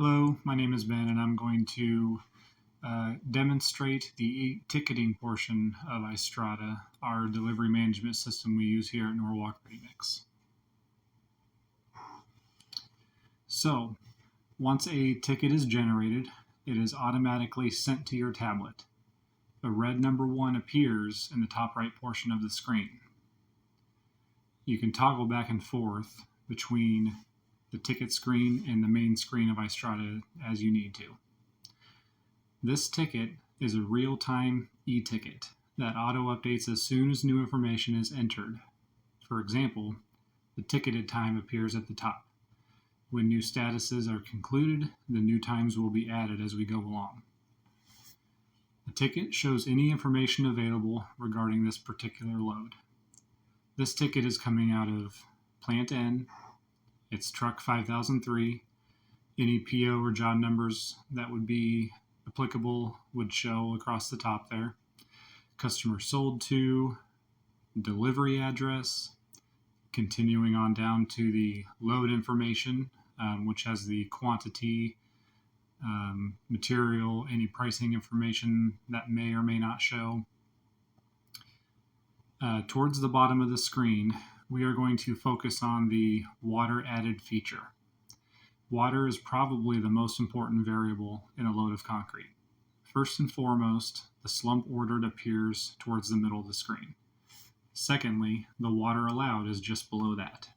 Hello, my name is Ben, and I'm going to demonstrate the ticketing portion of iStrada, our delivery management system we use here at Norwalk Ready. So, once a ticket is generated, it is automatically sent to your tablet. A red number 1 appears in the top right portion of the screen. You can toggle back and forth between the ticket screen and the main screen of iStrada as you need to. This ticket is a real-time e-ticket that auto-updates as soon as new information is entered. For example, the ticketed time appears at the top. When new statuses are concluded, the new times will be added as we go along. The ticket shows any information available regarding this particular load. This ticket is coming out of Plant N. It's truck 5003. Any PO or job numbers that would be applicable would show across the top there. Customer sold to, delivery address, continuing on down to the load information, which has the quantity, material, any pricing information that may or may not show. Towards the bottom of the screen, we are going to focus on the water added feature. Water is probably the most important variable in a load of concrete. First and foremost, the slump ordered appears towards the middle of the screen. Secondly, the water allowed is just below that.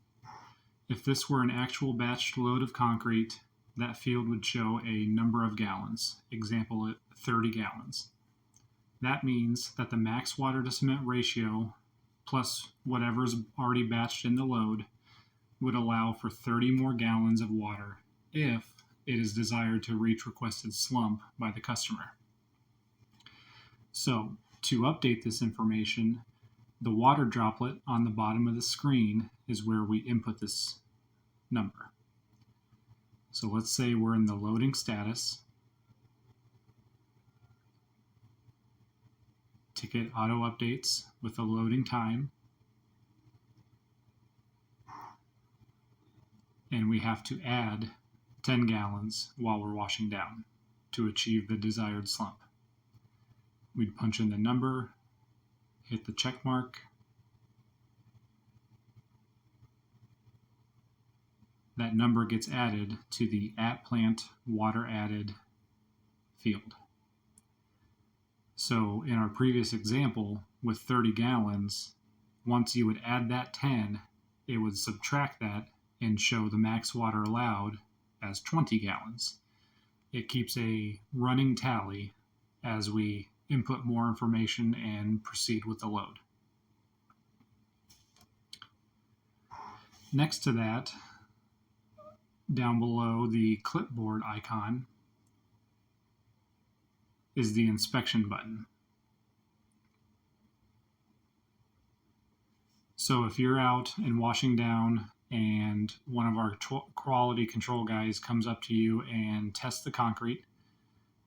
If this were an actual batched load of concrete, that field would show a number of gallons, example at 30 gallons. That means that the max water to cement ratio plus whatever is already batched in the load would allow for 30 more gallons of water if it is desired to reach requested slump by the customer. So, to update this information, the water droplet on the bottom of the screen is where we input this number. So let's say we're in the loading status. Ticket auto updates with the loading time. And we have to add 10 gallons while we're washing down to achieve the desired slump. We'd punch in the number, hit the check mark. That number gets added to the at plant water added field. So in our previous example with 30 gallons, once you would add that 10, it would subtract that and show the max water allowed as 20 gallons. It keeps a running tally as we input more information and proceed with the load. Next to that, down below the clipboard icon, is the inspection button. So if you're out and washing down and one of our quality control guys comes up to you and tests the concrete,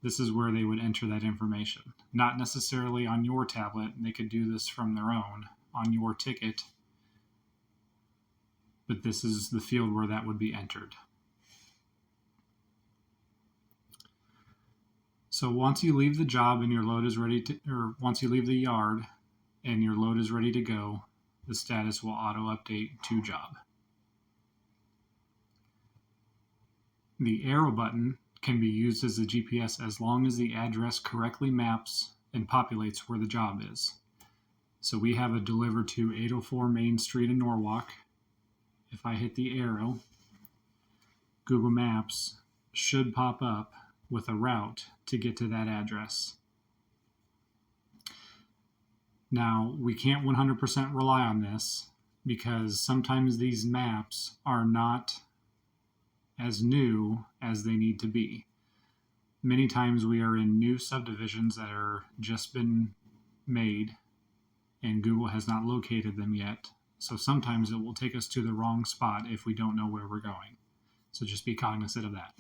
this is where they would enter that information. Not necessarily on your tablet, they could do this from their own on your ticket, but this is the field where that would be entered. So once you leave the job and your load is ready to, or once you leave the yard and your load is ready to go, the status will auto update to job. The arrow button can be used as a GPS as long as the address correctly maps and populates where the job is. So we have a delivered to 804 Main Street in Norwalk. If I hit the arrow, Google Maps should pop up with a route to get to that address. Now, we can't 100% rely on this because sometimes these maps are not as new as they need to be. Many times we are in new subdivisions that are just been made and Google has not located them yet. So sometimes it will take us to the wrong spot if we don't know where we're going. So just be cognizant of that.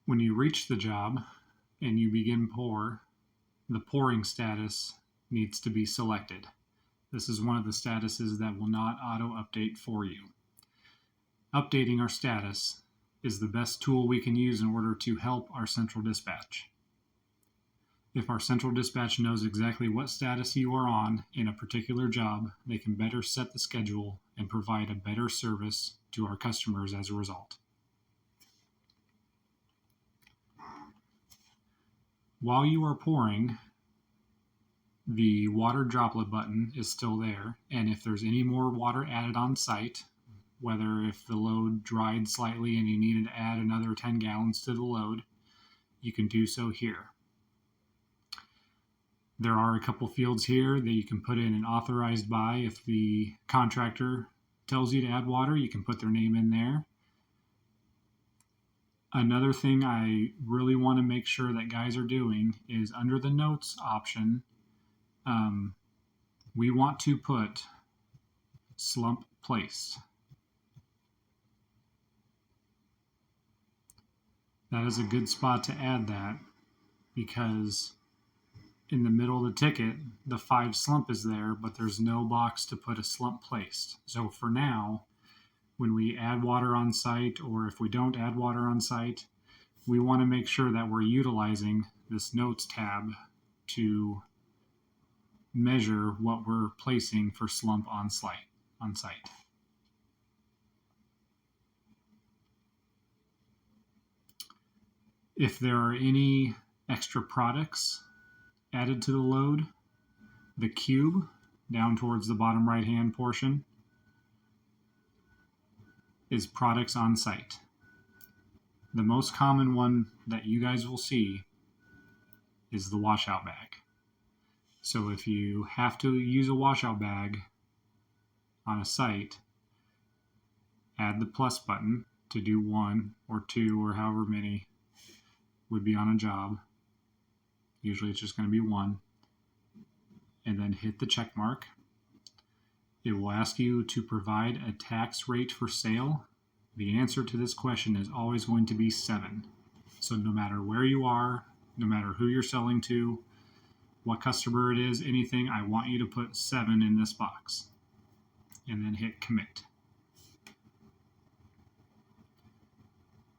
When you reach the job and you begin pour, the pouring status needs to be selected. This is one of the statuses that will not auto-update for you. Updating our status is the best tool we can use in order to help our central dispatch. If our central dispatch knows exactly what status you are on in a particular job, they can better set the schedule and provide a better service to our customers as a result. While you are pouring, the water droplet button is still there, and if there's any more water added on site, whether if the load dried slightly and you needed to add another 10 gallons to the load, you can do so here. There are a couple fields here that you can put in an authorized by. If the contractor tells you to add water, you can put their name in there. Another thing I really want to make sure that guys are doing is under the notes option, we want to put slump placed. That is a good spot to add that, because in the middle of the ticket, the 5 slump is there, but there's no box to put a slump placed. So for now, when we add water on site, or if we don't add water on site, we want to make sure that we're utilizing this notes tab to measure what we're placing for slump on site. If there are any extra products added to the load, the cube down towards the bottom right hand portion is products on site. The most common one that you guys will see is the washout bag. So if you have to use a washout bag on a site, add the plus button to do 1 or 2 or however many would be on a job. Usually it's just going to be 1. And then hit the check mark. It will ask you to provide a tax rate for sale. The answer to this question is always going to be 7. So no matter where you are, no matter who you're selling to, what customer it is, anything, I want you to put 7 in this box. And then hit commit.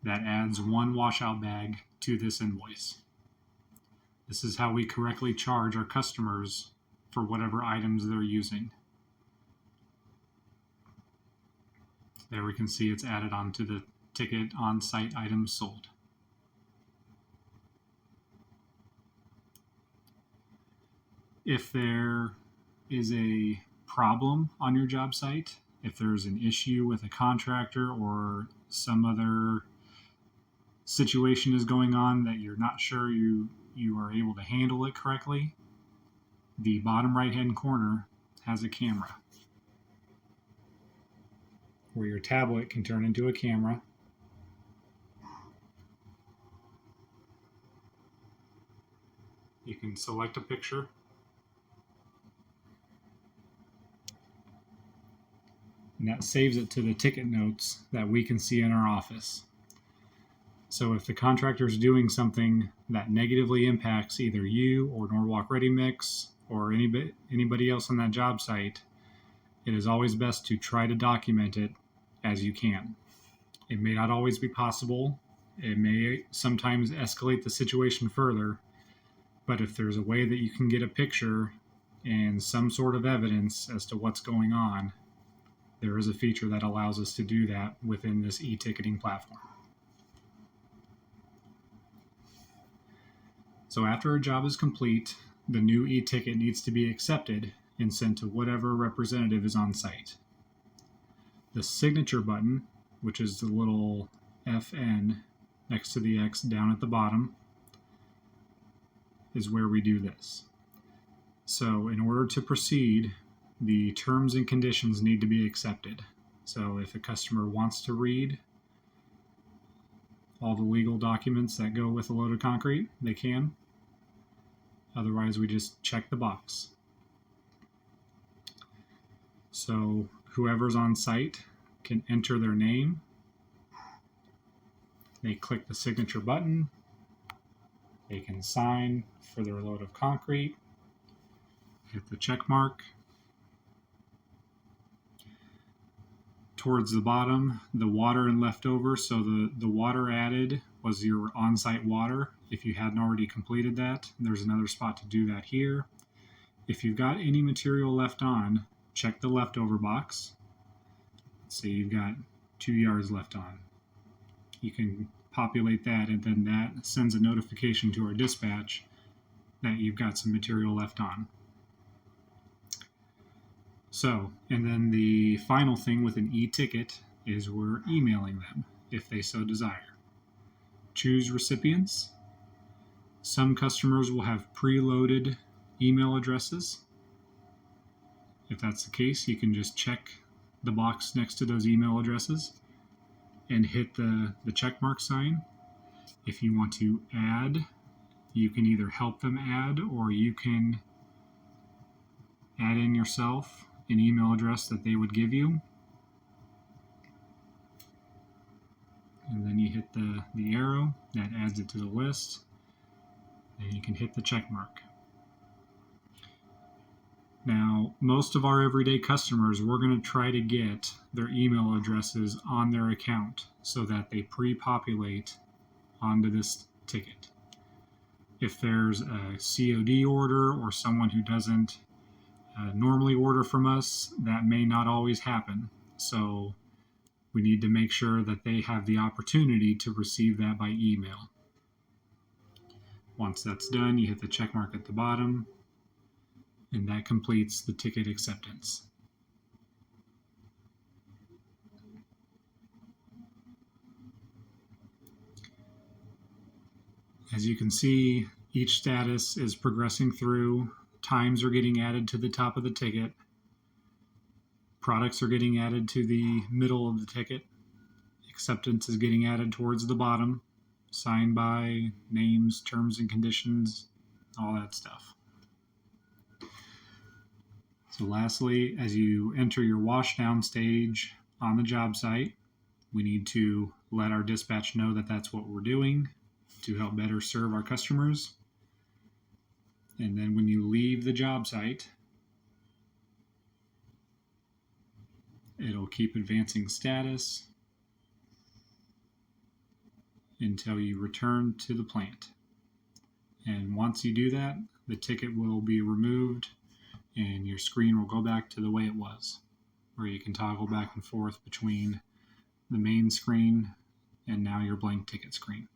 That adds 1 washout bag to this invoice. This is how we correctly charge our customers for whatever items they're using. There we can see it's added onto the ticket on-site items sold. If there is a problem on your job site, if there's an issue with a contractor or some other situation is going on that you're not sure you are able to handle it correctly, the bottom right hand corner has a camera where your tablet can turn into a camera. You can select a picture. And that saves it to the ticket notes that we can see in our office. So if the contractor is doing something that negatively impacts either you or Norwalk Ready Mix or anybody else on that job site, it is always best to try to document it as you can. It may not always be possible. It may sometimes escalate the situation further, but if there's a way that you can get a picture and some sort of evidence as to what's going on, there is a feature that allows us to do that within this e-ticketing platform. So after a job is complete, the new e-ticket needs to be accepted and sent to whatever representative is on site. The signature button, which is the little FN next to the X down at the bottom, is where we do this. So in order to proceed, the terms and conditions need to be accepted. So if a customer wants to read all the legal documents that go with a load of concrete, they can. Otherwise, we just check the box. So whoever's on site can enter their name. They click the signature button. They can sign for their load of concrete. Hit the check mark. towards the bottom, the water and leftover. So the water added was your on-site water. If you hadn't already completed that, there's another spot to do that here. If you've got any material left on, check the leftover box. Let's say you've got 2 yards left on. You can populate that, and then that sends a notification to our dispatch that you've got some material left on. So, and then the final thing with an e-ticket is we're emailing them if they so desire. Choose recipients. Some customers will have preloaded email addresses. If that's the case, you can just check the box next to those email addresses and hit the check mark sign. If you want to add, you can either help them add, or you can add in yourself an email address that they would give you. And then you hit the arrow, that adds it to the list. And you can hit the check mark. Now, most of our everyday customers, we're going to try to get their email addresses on their account so that they pre-populate onto this ticket. If there's a COD order or someone who doesn't normally order from us, that may not always happen. So we need to make sure that they have the opportunity to receive that by email. Once that's done, you hit the check mark at the bottom, and that completes the ticket acceptance. As you can see, each status is progressing through. Times are getting added to the top of the ticket. Products are getting added to the middle of the ticket. Acceptance is getting added towards the bottom. Signed by, names, terms and conditions, all that stuff. So lastly, as you enter your washdown stage on the job site, we need to let our dispatch know that that's what we're doing to help better serve our customers. And then when you leave the job site, it'll keep advancing status until you return to the plant. And once you do that, the ticket will be removed and your screen will go back to the way it was, where you can toggle back and forth between the main screen and now your blank ticket screen.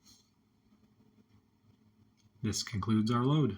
This concludes our load.